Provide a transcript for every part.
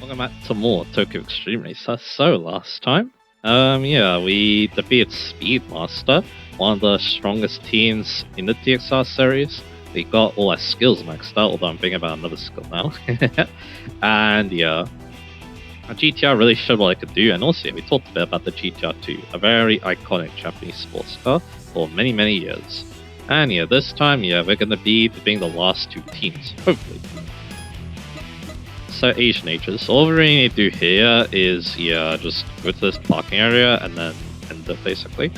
Welcome back to more Tokyo Xtreme Racer. So last time, yeah, we defeated Speedmaster, one of the strongest teams in the TXR series. We got all our skills maxed out, although I'm thinking about another skill now. And yeah, GTR really showed what I could do, and also we talked a bit about the GTR 2, a very iconic Japanese sports car for many, many years. And yeah, this time, yeah, we're gonna be being the last two teams, hopefully. So Asian Ages. All we really need to do here is, yeah, just go to this parking area and then end it, basically.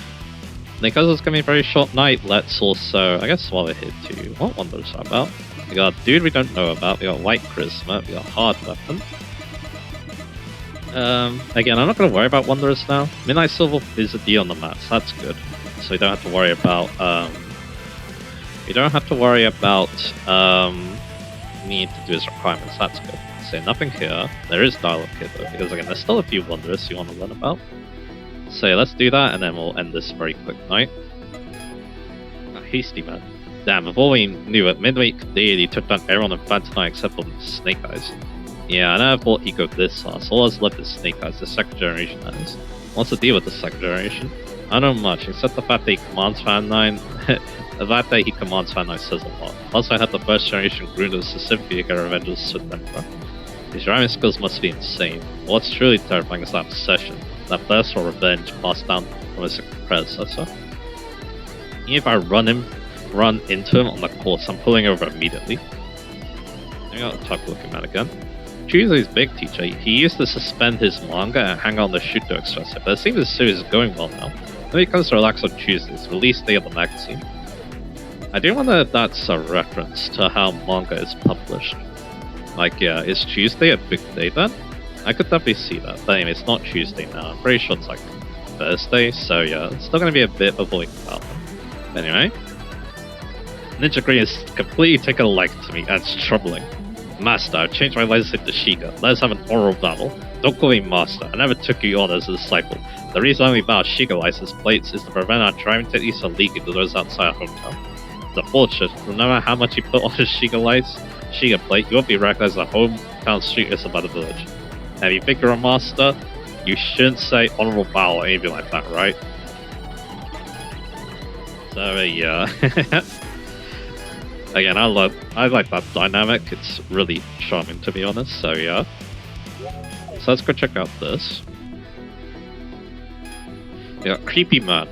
Because it's gonna be a very short night, let's also, I guess while we're here too, what wonders are about? We got Dude we don't know about, we got White Charisma, we got Hard Weapon. Again, I'm not gonna worry about Wanderers now. Midnight Silver is a D on the mats, that's good. So we don't have to worry about, need to do his requirements, that's good. So nothing here. There is dialogue here though, because again, there's still a few Wanderers you want to learn about. So yeah, let's do that, and then we'll end this very quick night. A hasty man. Damn, before we knew it, Midweek Deity took down everyone in Phantom Knight except for Snake Eyes. Yeah, I never thought he'd go this fast. All that's left is Snake Eyes, the second generation that is. What's the deal with the second generation? I don't know much, except the fact that he commands Fan 9. The fact that he commands Fan 9 says a lot. Also, I had the first generation Grundle specifically to get revenge of Sith Emperor. His driving skills must be insane. What's truly terrifying is that obsession, that thirst for revenge passed down from his predecessor. Even if I run into him on the course, I'm pulling over immediately. I got a tough looking man again. Tuesday's big teacher, he used to suspend his manga and hang out on the Shuto Express, but it seems the series is going well now. When it comes to relax on Tuesdays, release day of the magazine. I do wonder if that's a reference to how manga is published. Like, yeah, is Tuesday a big day then? I could definitely see that, but anyway, it's not Tuesday now. I'm pretty sure it's like Thursday, so yeah, it's still gonna be a bit of a week about them. But anyway, Ninja Green is completely taken a like to me, and it's troubling. Master, I've changed my license to Shiga. Let's have an oral battle. Don't call me Master. I never took you on as a disciple. The reason I only bow Shiga license plates is to prevent our driving techniques from leaking to those outside our hometown. It's unfortunate, no matter how much you put on a Shiga plate, you won't be recognized as a hometown street is about a village. And if you think you're a master, you shouldn't say honorable battle or anything like that, right? So yeah. Again, I like that dynamic. It's really charming, to be honest. So yeah. So let's go check out this. We got Creepy Man.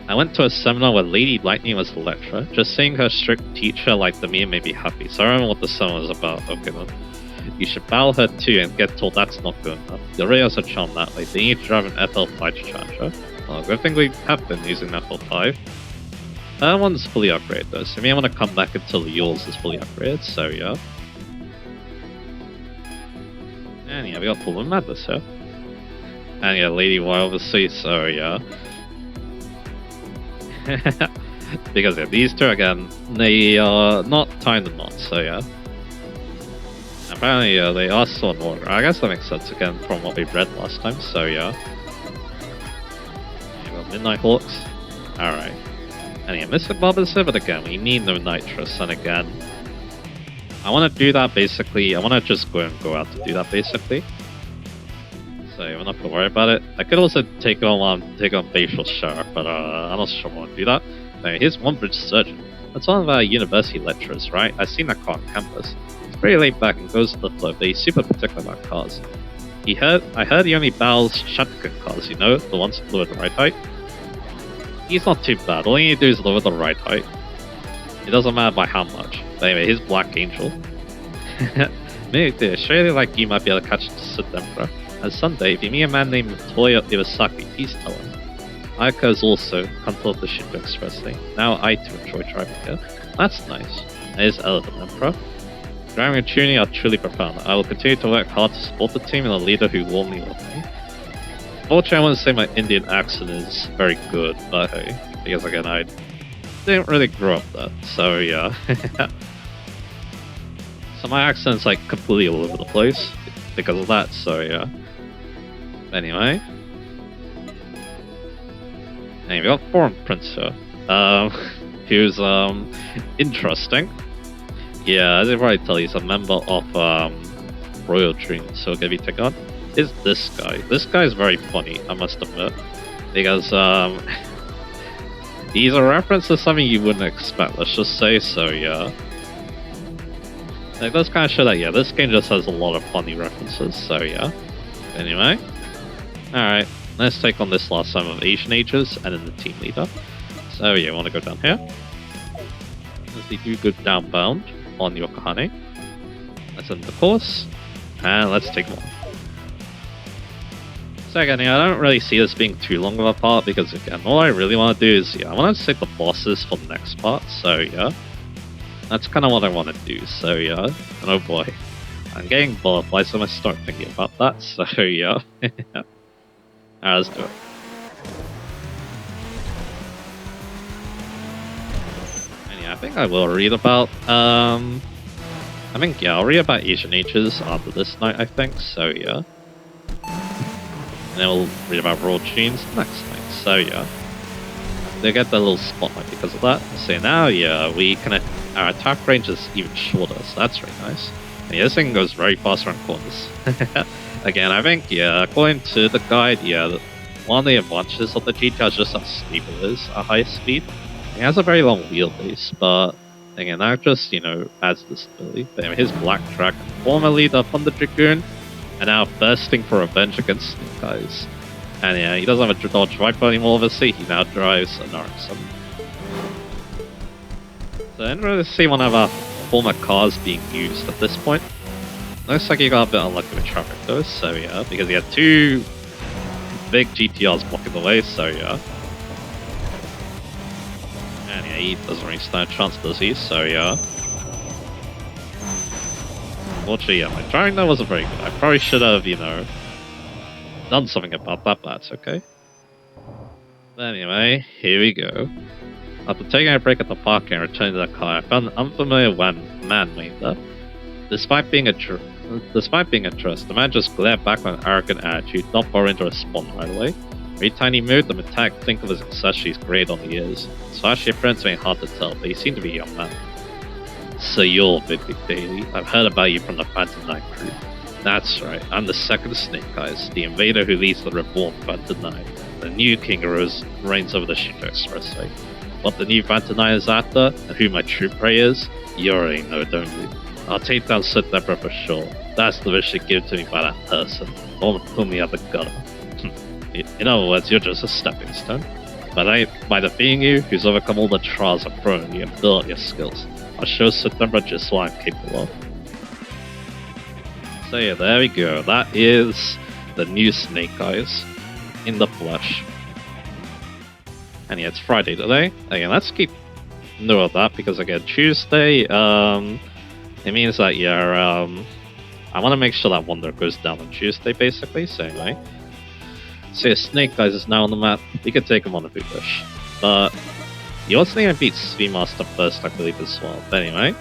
I went to a seminar where Lady Lightning was the lecturer. Just seeing her strict teacher like the me made me happy. So I don't know what the seminar was about. Okay then. You should battle her too and get told that's not good enough. The Rayos are charmed that way. They need to drive an FL5 to challenge her. Well, good thing we have been using FL5. That one's fully upgraded though, so you may want to come back until yours is fully upgraded, so yeah. And yeah, we got Full Moon Madness here. And yeah, Lady Y obviously, so yeah. Because yeah, these two again, they are not tying the knot, so yeah. Apparently they are still in order. I guess that makes sense again from what we read last time, so yeah. You got Midnight Hawks. Alright. And yeah, Mystic Bob is here, but again, we need no nitrous, and again, I want to do that basically, I want to just go out to do that basically. So we're not going to worry about it. I could also take on Facial Sheriff, but I'm not sure I want to do that. Anyway, here's One Bridge Surgeon. That's one of our university lecturers, right? I've seen that car on campus. He's pretty laid back and goes with the flow, but he's super particular about cars. I heard he only battles shotgun cars, you know, the ones that lower the right height. He's not too bad, all you need to do is lower the right height. It doesn't matter by how much. But anyway, here's Black Angel. Maybe surely like you might be able to catch the Sith Emperor. And Sunday, if you meet a man named Toya Iwasaki, please tell him. Ayaka has also controlled the Shinto Expressway. Now I too enjoy driving here. That's nice. There's Elephant Emperor. Driving and tuning are truly profound. I will continue to work hard to support the team and the leader who warmly loved me. Unfortunately, I wouldn't say my Indian accent is very good, but hey, because again, I didn't really grow up there, so yeah. So my accent's like completely all over the place because of that, so yeah. Anyway, we got Foreign Prince here, who's interesting. Yeah, as I already tell you, he's a member of Royal Dreams, so gonna be taken on, is this guy. This guy is very funny, I must admit. Because, he's a reference to something you wouldn't expect, let's just say, so yeah. Like, that's kind of show that, yeah, this game just has a lot of funny references, so yeah. Anyway. Alright, let's take on this last time of Asian Ages, and then the team leader. So yeah, want to go down here. Let's do good downbound on Yokohane. Let's end the course, and let's take one. So again, yeah, I don't really see this being too long of a part, because again, all I really want to do is, yeah, I want to save the bosses for the next part, so yeah. That's kind of what I want to do, so yeah. And oh boy, I'm getting butterflies, so I'm going to start thinking about that, so yeah. Alright, let's do it. And yeah, I think I will read about, I'll read about Asian Ages after this night, I think, so yeah. And then we'll read about Royal Dreams next night, so yeah. They get the little spotlight because of that. So now, yeah, our attack range is even shorter, so that's really nice. And yeah, this thing goes very fast around corners. Again, I think, yeah, according to the guide, yeah, one of the advantages of the GTR is just how stable it is at high speed. It has a very long wheelbase, but again, that just, adds to stability. But anyway, here's Black Dragon, formerly the Thunder Dragoon, and now bursting for revenge against Snake Eyes. And yeah, he doesn't have a Dodge Viper anymore, obviously, he now drives an RX-7. So I didn't really see one of our former cars being used at this point. Looks like he got a bit unlucky with traffic though, so yeah, because he had two big GTRs blocking the way, so yeah. And yeah, he doesn't really stand a chance, does he? So yeah. Unfortunately, yeah, my driving there wasn't very good. I probably should have, done something about that, but that's okay. But anyway, here we go. After taking a break at the park and returning to the car, I found an unfamiliar man waiting there. Despite being addressed, the man just glared back with an arrogant attitude, not bothering to respond right away. Every time he moved, the metallic clink of his accessories grayed on the ears. His flashy appearance made it hard to tell, but he seemed to be a young man. So you're Big Daily. I've heard about you from the Phantom Knight crew. That's right, I'm the second Snake Eyes, the invader who leads the reborn Phantom Knight. The new king reigns over the Shinto Expressway. What the new Phantom Knight is after, and who my true prey is, you already know, don't you? I'll take down Sid Debra for sure. That's the wish given to me by that person. Don't put me at the gutter. In other words, you're just a stepping stone. But by defeating you, who's overcome all the trials I've thrown at you and built your skills, I'll show Sid Debra just what I'm capable of. So yeah, there we go. That is the new Snake Eyes in the flesh. And yeah, it's Friday today. Again, let's keep note of that because again, Tuesday, it means that yeah, I want to make sure that Wonder goes down on Tuesday, basically. So anyway, so yeah, Snake Eyes is now on the map. We could take him on if we wish, but you also need to beat Speedmaster first, I believe, as well. But anyway.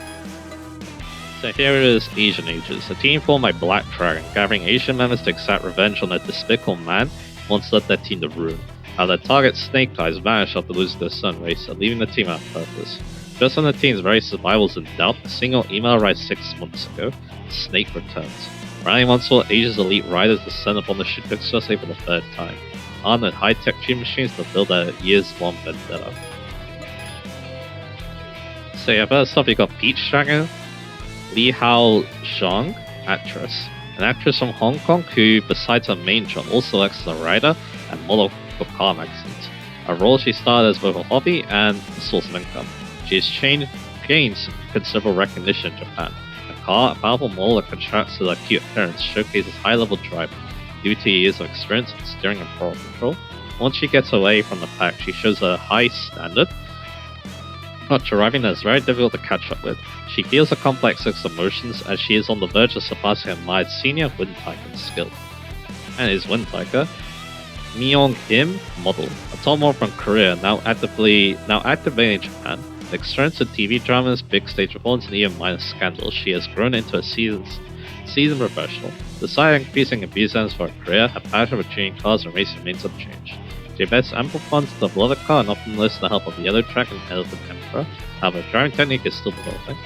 So here it is, Asian Ages. A team formed by Black Dragon, gathering Asian members to exact revenge on a despicable man who once led their team to ruin. How their target Snake Eyes vanished after losing their son racer, leaving the team out of purpose. Just when the team's very survival is in doubt, a single email arrived 6 months ago. Snake returns. Rallying once all Asia's elite riders descend upon the Shinto Expressway for the third time, armed with high-tech tune machines to build their years-long vendetta. So yeah, first off you got Peach Dragon, Li Hao Zhang, actress. An actress from Hong Kong who, besides her main job, also acts as a writer and model for car magazines. A role she started as both a hobby and a source of income. She has gained considerable recognition in Japan. A powerful model that contrasts to her cute appearance showcases high-level drive due to years of experience in steering and throttle control. Once she gets away from the pack, she shows a high standard, but driving that is very difficult to catch up with. She feels a complex mix of emotions as she is on the verge of surpassing her admired senior Wind Tycoon's skill. And his Wind Tycoon, Myung Kim, model, a tall model from Korea, now actively in Japan. The experience in TV dramas, big stage performance, and even minor scandals, she has grown into a seasoned professional. Despite increasing enthusiasm for her career, her passion for tuning cars and racing remains unchanged. She invests ample funds to develop a car and often enlists the help of the Yellow Track and Elephant Emperor. However, driving technique is still developing.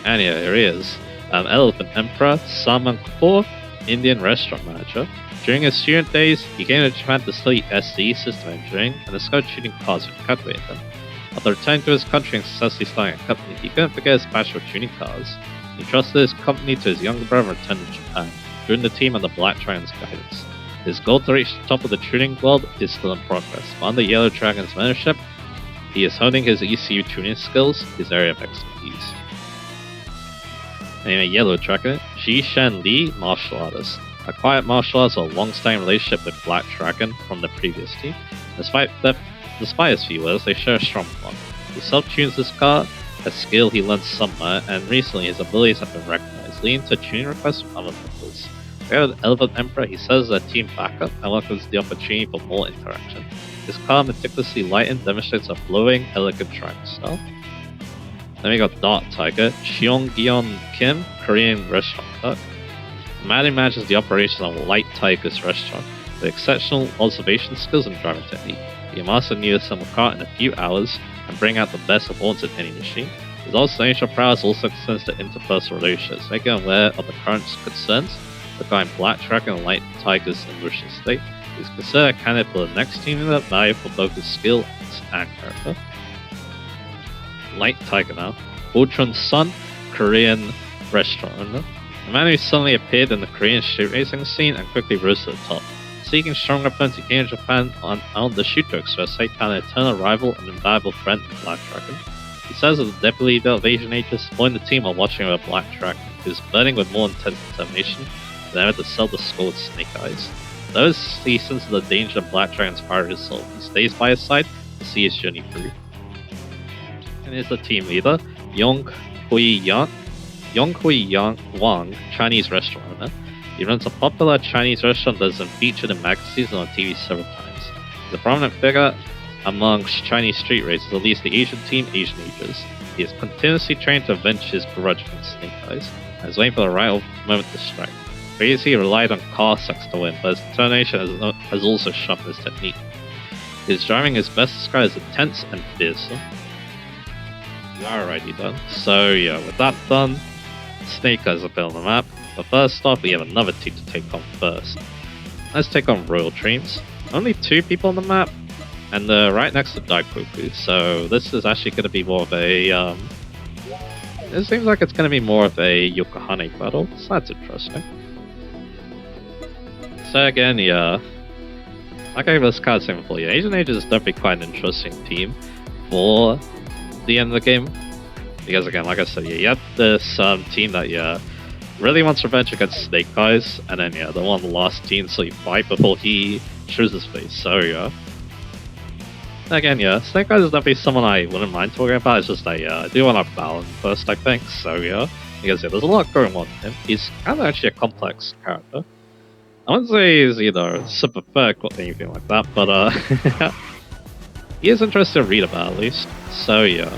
And yeah, here he is. Elephant Emperor, Salman Kapoor, Indian restaurant manager. During his student days, he came to Japan to study SE system engineering and discovered tuning cars with calculator. After returning to his country and successfully starting a company, he couldn't forget his passion for tuning cars. He trusted his company to his younger brother and returned to Japan, joining the team under Black Dragon's guidance. His goal to reach the top of the tuning world is still in progress, but under Yellow Dragon's mentorship, he is honing his ECU tuning skills, his area of expertise. Anyway, Yellow Dragon, Ji-Shen Lee, martial artist. A quiet martial artist with a long-standing relationship with Black Dragon from the previous team. Despite his few words, they share a strong bond. He self-tunes his car, a skill he learned somewhere, and recently his abilities have been recognized, leading to tuning requests from other members. Together with Elephant Emperor, he serves as a team backup and welcomes the opportunity for more interaction. His car, meticulously lightened, demonstrates a flowing, elegant triangle style. Then we got Dark Tiger, Cheong-gyeon Kim, Korean restaurant clerk. The man who manages the operations of Light Tiger's restaurant with exceptional observation skills and driving technique. He mastered new assemble car in a few hours and bring out the best performance in any machine. His observational prowess also extends to interpersonal relationships, making him aware of the current concerns regarding Black Dragon and Light Tiger's emotional state. He is considered a candidate for the next team that value for both his skill and character. Light Tiger now. Ultron Sun, Korean restaurant owner. A man who suddenly appeared in the Korean street racing scene and quickly rose to the top. Seeking stronger opponents, he came to Japan on the Shuto Express, he found an eternal rival and invaluable friend in Black Dragon. He serves as the deputy leader of Asian Ages, joined the team while watching over Black Dragon, who is burning with more intense determination than ever to sell the score with Snake Eyes. Though he senses the danger of Black Dragon's fiery soul, he stays by his side to see his journey through. And is the team leader, Yong Hui Wang, Chinese restaurant owner. He runs a popular Chinese restaurant that has been featured in magazines and on TV several times. He's a prominent figure amongst Chinese street racers, at least the Asian team, Asian Ages. He is continuously trained to avenge his grudge against Snake Eyes, and is waiting for the right moment to strike. Previously, he relied on car sex to win, but his determination has also sharpened his technique. His driving is best described as intense and fearsome. Alrighty done. So yeah, with that done, Snake Eyes appear on the map. But first off, we have another team to take on first. Let's take on Royal Dreams. Only 2 people on the map, and they're right next to Daikoku, so this is actually going to be more of a, it seems like it's going to be more of a Yokohane battle, so that's interesting. So again, yeah, like I was kind of saying before, yeah, Asian Age is definitely quite an interesting team for the end of the game. Because again, like I said, yeah, you have this team that, yeah, really wants revenge against Snake Eyes, and then, yeah, they want the last team so you fight before he shows his face, so, yeah. Again, yeah, Snake Eyes is definitely someone I wouldn't mind talking about, it's just that, yeah, I do want to battle him first, I think, so, yeah. Because, yeah, there's a lot going on with him. He's kind of actually a complex character. I wouldn't say he's either sympathetic or anything like that, but, he is interesting to read about, at least, so, yeah.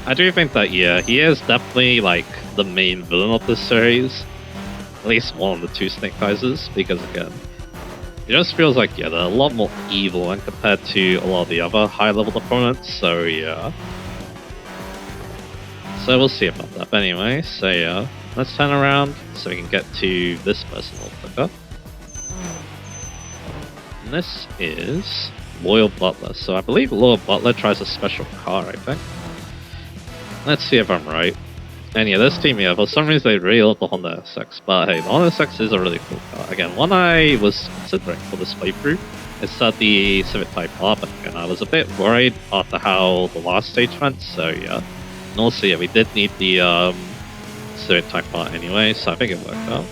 I do think that, yeah, he is definitely, like, the main villain of this series. At least one of the 2 Snake Eyes, because, again, it just feels like, yeah, they're a lot more evil when compared to a lot of the other high-level opponents, so, yeah. So we'll see about that, but anyway, so, yeah. Let's turn around so we can get to this person a little quicker. And this is Loyal Butler. So I believe Loyal Butler tries a special car, I think. Let's see if I'm right. And yeah, this team, yeah, for some reason they really love the Honda SX, but hey, the Honda SX is a really cool car. Again, one I was considering for this playthrough is the Civic Type R, but again, I was a bit worried after how the last stage went, so yeah. And also, yeah, we did need the Civic Type R anyway, so I think it worked out.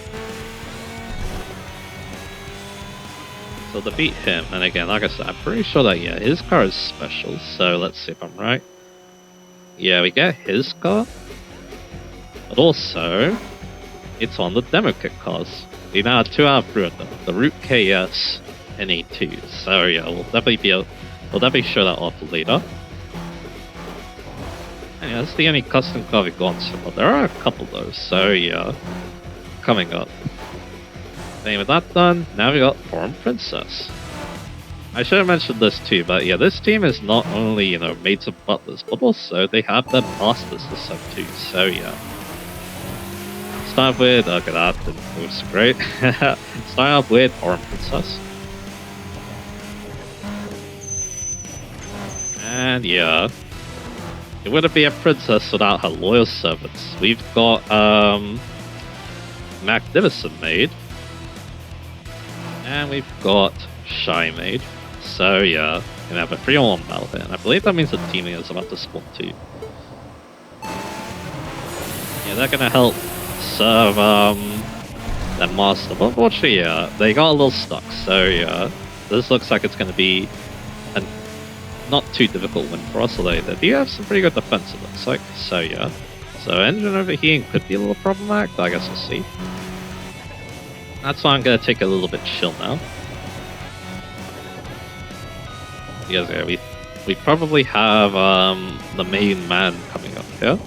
So to beat him, and again, like I said, I'm pretty sure that, yeah, his car is special, so let's see if I'm right. Yeah, we get his car, but also, it's on the demo kit cars. We now have 2 out of 3 of them, the Root KS and A2, so yeah, we'll definitely show that off later. And yeah, that's the only custom car we've gone so far. There are a couple though, so yeah, coming up. And with that done, now we got Foreign Princess. I should have mentioned this too, but yeah, this team is not only, you know, maids of butlers, but also they have their masters to sub too, so yeah. Start with, okay, that didn't move so great. Start off with Orange Princess. And yeah, it wouldn't be a princess without her loyal servants. We've got, Magnificent Maid. And we've got Shy Maid. So yeah, gonna have a 3-on-1 battle here, and I believe that means the teaming is about to spawn too. Yeah, they're gonna help serve their master, but unfortunately, yeah, they got a little stuck. So yeah, this looks like it's gonna be a not too difficult win for us, although they do have some pretty good defense, it looks like. So yeah, so engine overheating could be a little problematic, but I guess we'll see. That's why I'm gonna take a little bit chill now. Because yeah, we probably have the main man coming up here.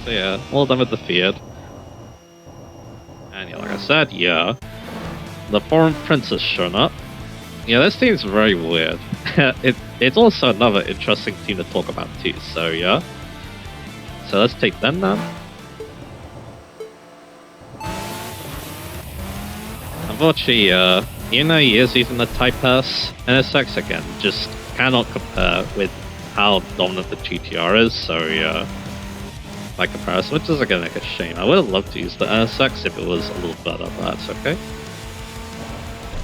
So yeah, all done with the field. And yeah, like I said, yeah, the foreign prince has shown up. Yeah, this team's very weird. It's also another interesting team to talk about too. So yeah, so let's take them now. Unfortunately, even though he is using the Type S, NSX again just cannot compare with how dominant the GTR is, so yeah, by comparison, which is again like a shame. I would have loved to use the NSX if it was a little better, but that's okay.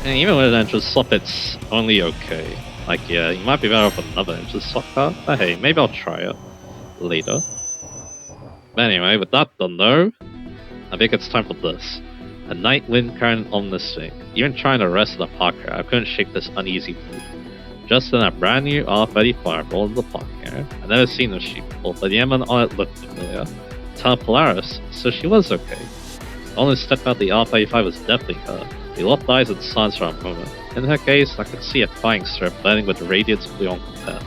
And even with an engine swap, it's only okay. Like, yeah, you might be better off with another engine swap car, but hey, maybe I'll try it later. But anyway, with that done though, I think it's time for this. A night wind current on this thing. Even trying to rest the parker, I couldn't shake this uneasy mood. Just then a brand new R35 rolled in the park area. I'd never seen this sheep before, but the emblem on it looked familiar. Tell Polaris, so she was okay. The only step out the R35 was definitely her. We locked eyes and silence for a moment. In her gaze, I could see a flying strip burning with the radiance beyond compare.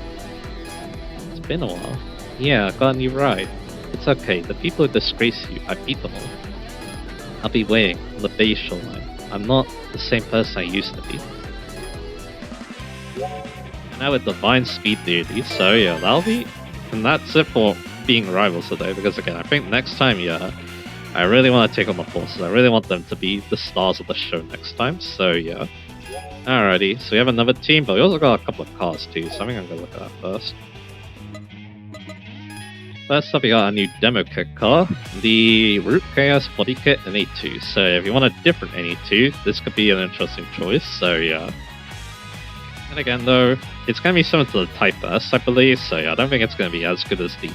It's been a while. Yeah, I got a new ride. It's okay, the people who disgrace you, I beat them all. I'll be waiting on the bay shoreline. I'm not the same person I used to be. And now with divine speed deity, so yeah, that'll be... And that's it for being rivals today, because again, I think next time, yeah, I really want to take on the forces. I really want them to be the stars of the show next time, so yeah. Alrighty, so we have another team, but we also got a couple of cars too, so I think I'm gonna look at that first. First up, we got a new demo kit car, the Root Chaos Body Kit in A2. So if you want a different NE2, this could be an interesting choice, so yeah. And again though, it's going to be similar to the Type S, I believe, so yeah, I don't think it's going to be as good as the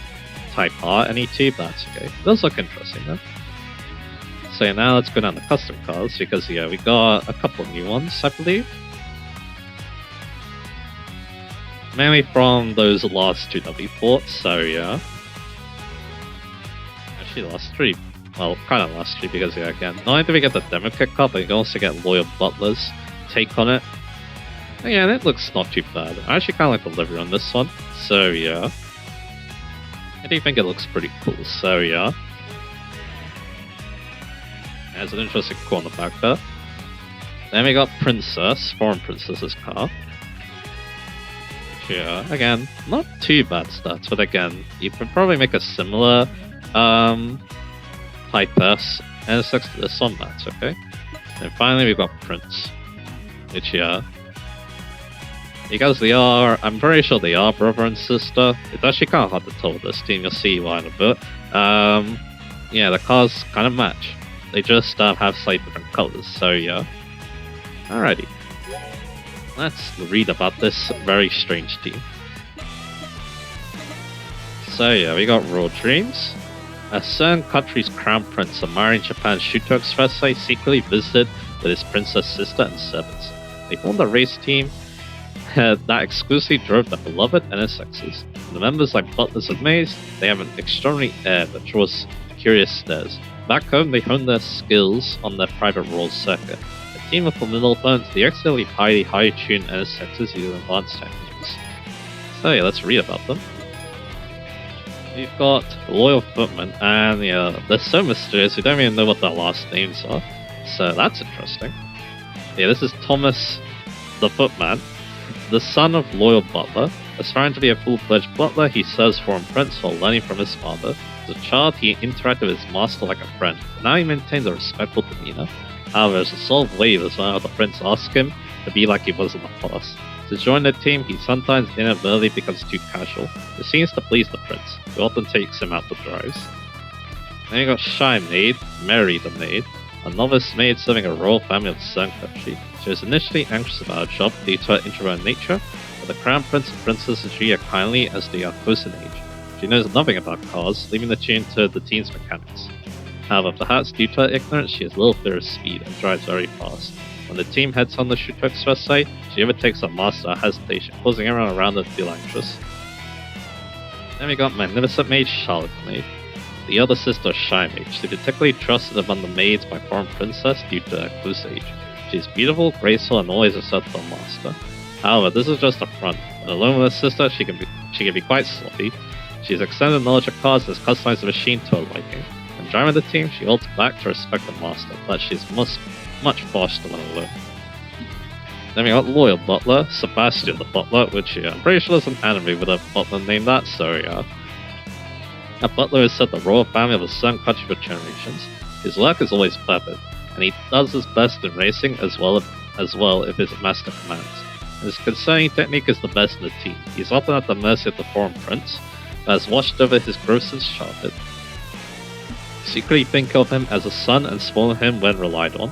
Type R NE2, but that's okay. It does look interesting though. So yeah, now let's go down to custom cars, because yeah, we got a couple of new ones, I believe. Mainly from those last two that we bought, so yeah. Last three. Well, kind of last three, because yeah, again, not only do we get the demo kit car, but you can also get Loyal Butler's take on it. And yeah, it looks not too bad. I actually kind of like the livery on this one, so yeah. I do think it looks pretty cool, so yeah. There's an interesting core on the back there. Then we got Princess, Foreign Princess's car. Yeah, again, not too bad stats, but again, you can probably make a similar Type S and NSX to this one, that's okay. And finally we've got Prince, which yeah, because they are, I'm pretty sure they are brother and sister. It's actually kind of hard to tell with this team, you'll see why in a bit. Yeah, the cars kind of match. They just have slightly different colors, so yeah. Alrighty. Let's read about this very strange team. So yeah, we got Raw Dreams. A certain country's crown prince, admiring Japan's Shuto Expressway, secretly visited with his princess sister and servants. They formed a race team that exclusively drove the beloved NSXs. The members, like butlers and maids, they have an extraordinary air that draws curious stares. Back home, they hone their skills on their private roles circuit. A team of formidable opponents, the excellently high-tuned NSXs using advanced techniques. So yeah, let's read about them. We've got Loyal Footman, and yeah, they're so mysterious, we don't even know what their last names are, so that's interesting. Yeah, this is Thomas the Footman, the son of loyal butler. Aspiring to be a full-fledged butler, he serves foreign prince while learning from his father. As a child, he interacted with his master like a friend, but now he maintains a respectful demeanor. However, as a sort of wavers whenever the prince asks him to be like he was in the past. To join the team, he sometimes inadvertently becomes too casual. It seems to please the prince, who often takes him out for drives. Then you got Shy Maid, Mary the Maid, a novice maid serving a royal family of Sun Country. She was initially anxious about her job due to her introvert nature, but the crown prince and princess treat her kindly as they are close in age. She knows nothing about cars, leaving the tune to the teen's mechanics. However, perhaps due to her ignorance, she has little fear of speed and drives very fast. When the team heads on the Shuto Expressway, she overtakes her master at hesitation, causing everyone around her to feel anxious. Then we got Magnificent Maid, Charlotte Maid, the elder sister of Shy Maid. She is particularly trusted among the maids by foreign princess due to her close age. She is beautiful, graceful, and always assertive to her master. However, this is just a front. When alone with her sister, she can be quite sloppy. She has extended knowledge of cars and has customized the machine to her liking. When driving the team, she holds back to respect the master, but she is much faster when alone. Then we got Loyal Butler, Sebastian the Butler, which I'm pretty sure there's an anime with a butler named that, so yeah. A butler has served the royal family of a certain country for generations. His work is always perfect, and he does his best in racing as well if his master commands. And his concerning technique is the best in the team. He's often at the mercy of the foreign prince, but has watched over his growth since childhood. Secretly think of him as a son and spoil him when relied on.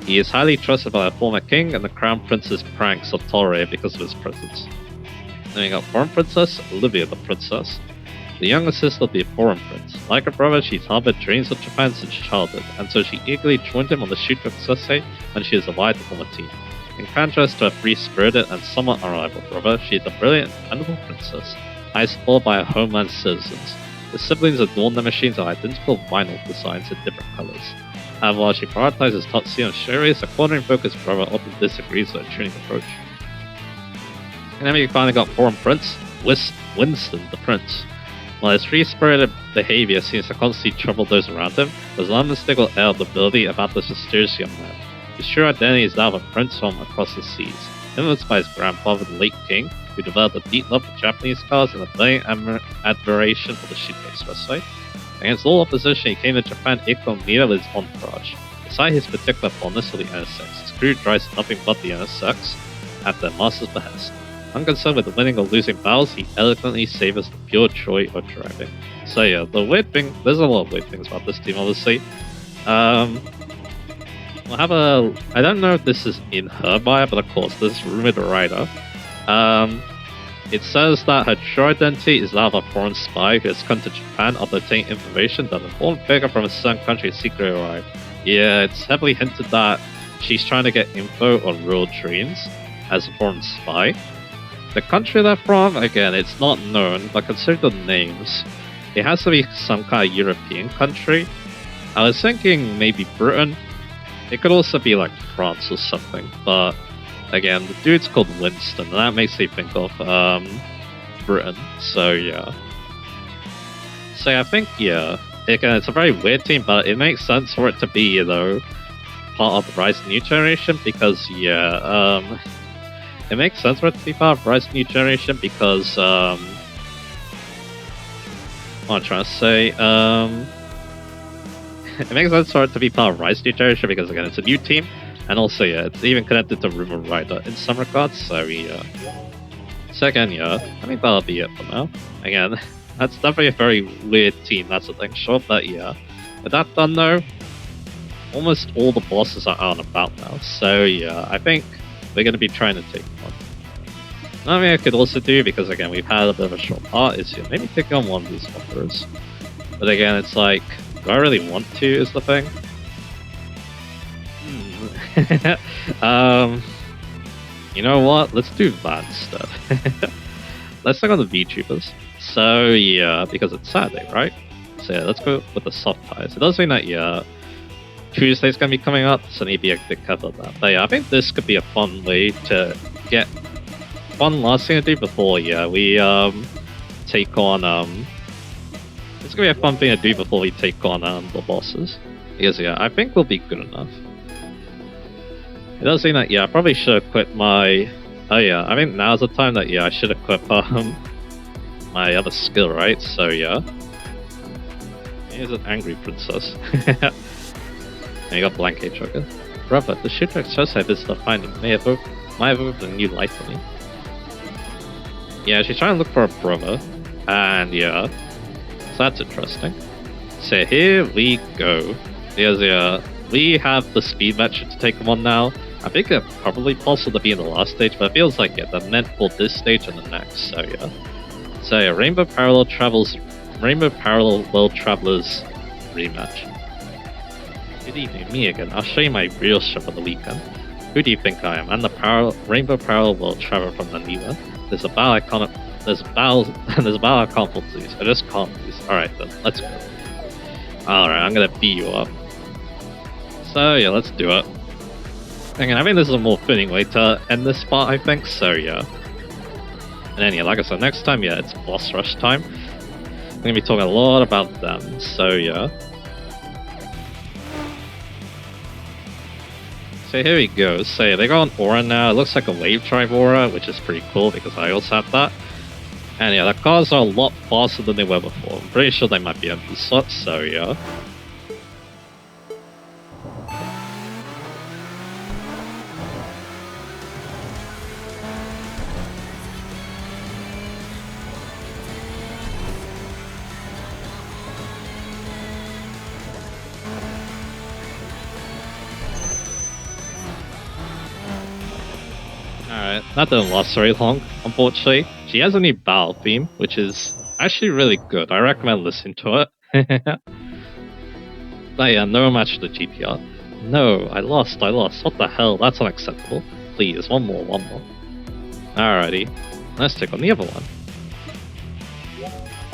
He is highly trusted by the former king, and the crown prince's pranks are tolerated because of his presence. Then we got foreign princess, Olivia the princess, the younger sister of the foreign prince. Like her brother, she's harbored dreams of Japan since childhood, and so she eagerly joined him on the Shuto Expressway when she was arrived to form a team. In contrast to her free-spirited and somewhat unreliable brother, she is a brilliant and dependable princess, high supported by her homeland citizens. The siblings adorn their machines with identical vinyl designs in different colors. However, while she prioritizes Tatsuya and Sherry's, a quadering-focused brother often disagrees with her tuning approach. And then we finally got foreign prince, Winston the prince. While his free-spirited behavior seems to constantly trouble those around him, there's an unmistakable air of nobility about this mysterious young man. His true identity is that of a prince from across the seas, influenced by his grandfather, the late king, who developed a deep love for Japanese cars and a burning admiration for the Shuto Expressway. Against all opposition, he came to Japan incognito with his entourage. Despite his particular fondness for the NSX, his crew drives nothing but the NSX at their master's behest. Unconcerned with winning or losing battles, he eloquently savors the pure joy of driving. So yeah, the weird thing, there's a lot of weird things about this team, obviously. We'll have I don't know if this is in her bio, but of course, this rumored writer. It says that her true identity is that of a foreign spy who has come to Japan after obtaining information that an important figure from a certain country has secretly arrived. Yeah, it's heavily hinted that she's trying to get info on real dreams as a foreign spy. The country they're from, again, it's not known, but consider the names. It has to be some kind of European country. I was thinking maybe Britain. It could also be like France or something, but again, the dude's called Winston, and that makes me think of Britain, so yeah. So I think, yeah, again, it's a very weird team, but it makes sense for it to be, you know, part of the Rise of New Generation, because, yeah, it makes sense for it to be part of Rise of New Generation, because, what I'm trying to say, it makes sense for it to be part of Rise New Generation because, again, it's a new team, and also, yeah, it's even connected to Rumor Rider in some regards, so yeah. So again, yeah, I think that'll be it for now. Again, that's definitely a very weird team, that's the thing, sure, but yeah. With that done, though, almost all the bosses are out and about now, so yeah, I think we're going to be trying to take one. Another thing I could also do, because again, we've had a bit of a short part, is yeah, maybe take on one of these wanderers. But again, it's like, do I really want to, is the thing? You know what? Let's do that instead. Let's take on the VTubers. So yeah, because it's Saturday, right? So yeah, let's go with the soft ties. It does mean that yeah, Tuesday's gonna be coming up, so I need to be a bit careful of that. But yeah, I think this could be a fun way to get one last thing to do before yeah we take on it's gonna be a fun thing to do before we take on the bosses. Because yeah, I think we'll be good enough. It does seem that, yeah, I probably should equip my... Oh yeah, I think now's the time that, yeah, I should equip my other skill, right? So yeah. Here's an angry princess. And you got Blanket Trigger. Brother, the shooter exercise is the finding. May have opened a new life for me. Yeah, she's trying to look for a brother. And yeah. So that's interesting. So here we go. Because yeah, we have the speed metric to take him on now. I think it's probably possible to be in the last stage, but it feels like, yeah, they're meant for this stage and the next, so yeah. So yeah, Rainbow Parallel World Travelers rematch. Good evening, me again. I'll show you my real ship for the weekend. Who do you think I am? I'm the Rainbow Parallel World Traveler from Manila. There's a battle I can't lose. I just can't lose. Alright then, let's go. Alright, I'm gonna beat you up. So yeah, let's do it. Again, I think this is a more fitting way to end this part, I think, so yeah. And then yeah, like I said, next time, yeah, it's boss rush time. I'm gonna be talking a lot about them, so yeah. So here we go, so yeah, they got an aura now, it looks like a wave drive aura, which is pretty cool because I also have that. And yeah, the cars are a lot faster than they were before. I'm pretty sure they might be empty slots, so yeah. Alright, that didn't last very long, unfortunately. She has a new battle theme, which is actually really good. I recommend listening to it. But yeah, no match to the GTR. No, I lost. What the hell? That's unacceptable. Please, one more. Alrighty, let's take on the other one.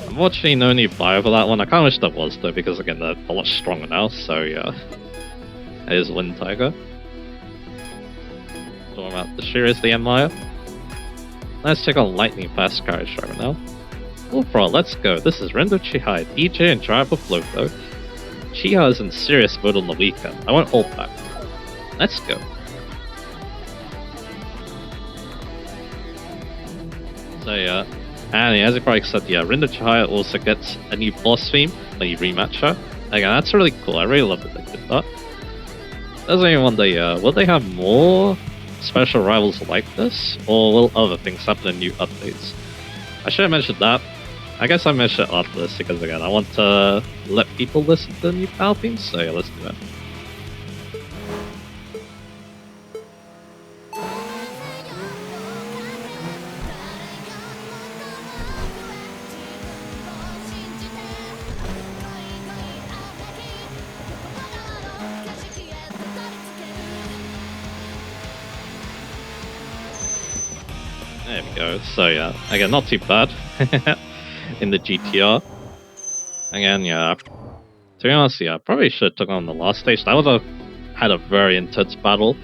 Unfortunately, no new buy for that one. I kinda wish there was though, because again, they're a lot stronger now, so yeah. Here's Wind Tiger. Talking about the Shearers, the Empire. Let's take on Lightning Fast Carriage Driver now. Ulfra, let's go. This is Rendo Chihai, DJ and driver Floto. Chiha is in serious mode on the weekend. I won't hold back. Let's go. So yeah, and as you probably said, yeah, Rendo Chihai also gets a new boss theme when you rematch her. Again, that's really cool. I really love that they did that. Doesn't even wonder, yeah, will they have more special rivals like this, or will other things happen in new updates? I should have mentioned that. I guess I mentioned it after this because again, I want to let people listen to the new battle themes, so yeah, let's do that. There we go. So yeah, again, not too bad in the GTR. Again, yeah, to be honest, yeah, I probably should have took on the last stage. That would have had a very intense battle.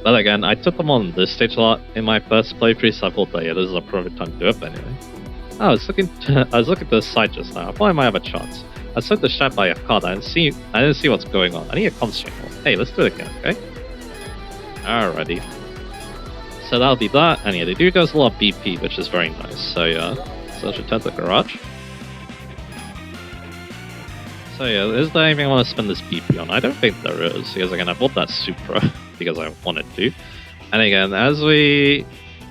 But again, I took them on this stage a lot in my first playthrough, so I thought that yeah, this is a perfect time to do it. But anyway, I was looking to the side just now. I thought I might have a chance. I was so distracted by a card. I didn't see what's going on. I need a concentrate more. Hey, let's do it again, okay? Alrighty. So that'll be that, and yeah, they do does a lot of BP, which is very nice, so yeah. So let's return to the garage. So yeah, is there anything I want to spend this BP on? I don't think there is, because again, I bought that Supra because I wanted to. And again,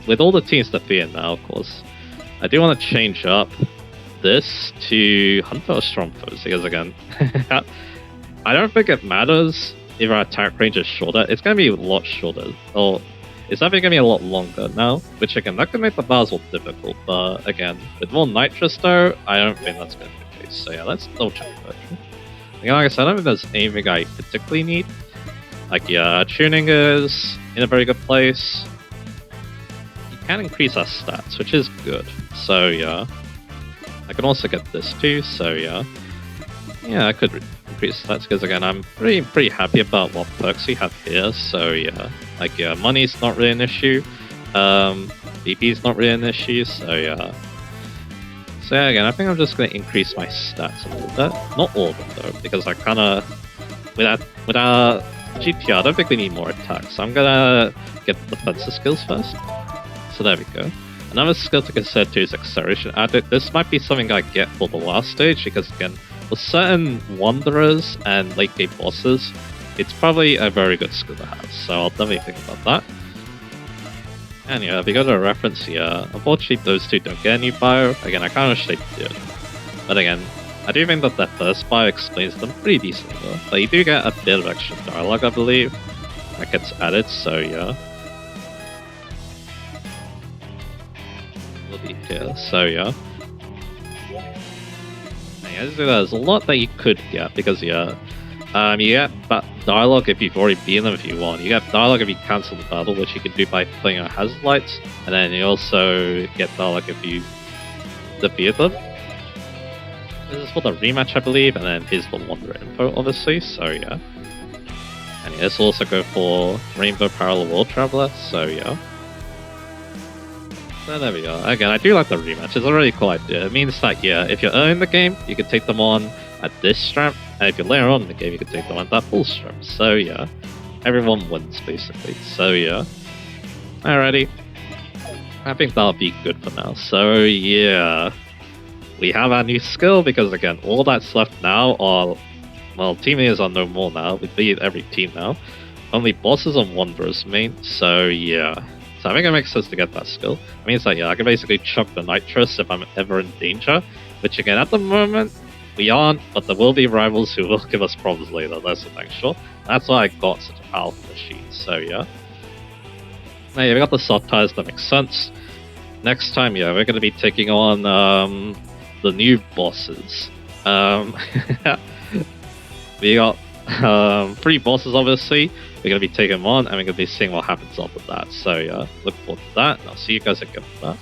with all the teams that be in now, of course, I do want to change up this to Hunter or Strong Foes, because again, I don't think it matters if our attack range is shorter. It's going to be a lot shorter, or it's definitely going to be a lot longer now, which again, that could make the battles more difficult, but again, with more nitrous though, I don't think that's going to be the case. So yeah, let's double check that. Again, like I said, I don't think there's anything I particularly need. Like yeah, tuning is in a very good place. You can increase our stats, which is good. So yeah, I can also get this too, so yeah. Yeah, I could increase stats because again, I'm pretty happy about what perks we have here, so yeah. Like yeah, money's not really an issue. BP's not really an issue, so yeah. So yeah, again, I think I'm just going to increase my stats a little bit. Not all of them though, because I kind of, with our GTR, I don't think we need more attacks, so I'm gonna get the defensive skills first. So there we go. Another skill to consider too is Acceleration Addict. This might be something I get for the last stage, because again, for certain Wanderers and late game bosses, it's probably a very good skill to have, so I'll definitely think about that. And yeah, if you go to a reference here, unfortunately those two don't get a new bio. Again, I kind of wish they did. But again, I do think that that first bio explains them pretty decently though. But you do get a bit of extra dialogue, I believe, that gets added, so yeah. We'll be here, so yeah. And yeah, there's a lot that you could get, because yeah, you get dialogue if you've already beaten them if you want. You get dialogue if you cancel the battle, which you can do by playing on hazard lights, and then you also get dialogue if you defeat them. This is for the rematch, I believe, and then here's the Wanderer info, obviously, so yeah. And yeah, this will also go for Rainbow Parallel World Traveler, so yeah. So there we are. Again, I do like the rematch, it's a really cool idea. It means that, yeah, if you're early in the game, you can take them on at this strength, and if you're later on in the game, you can take them on that full strength. So yeah, everyone wins basically. So yeah, alrighty, I think that'll be good for now. So yeah, we have our new skill, because again, all that's left now are, well, team leaders are no more now. We beat every team now. Only bosses and wanderers remain. So yeah, so I think it makes sense to get that skill. It means that yeah, I can basically chuck the nitrous if I'm ever in danger, which again at the moment we aren't, but there will be rivals who will give us problems later, that's the thing, sure. That's why I got such a powerful machine, so yeah. Now yeah, we got the soft tires, that makes sense. Next time, yeah, we're going to be taking on the new bosses. We got 3 bosses, obviously. We're going to be taking them on, and we're going to be seeing what happens after that. So yeah, look forward to that, and I'll see you guys again for that.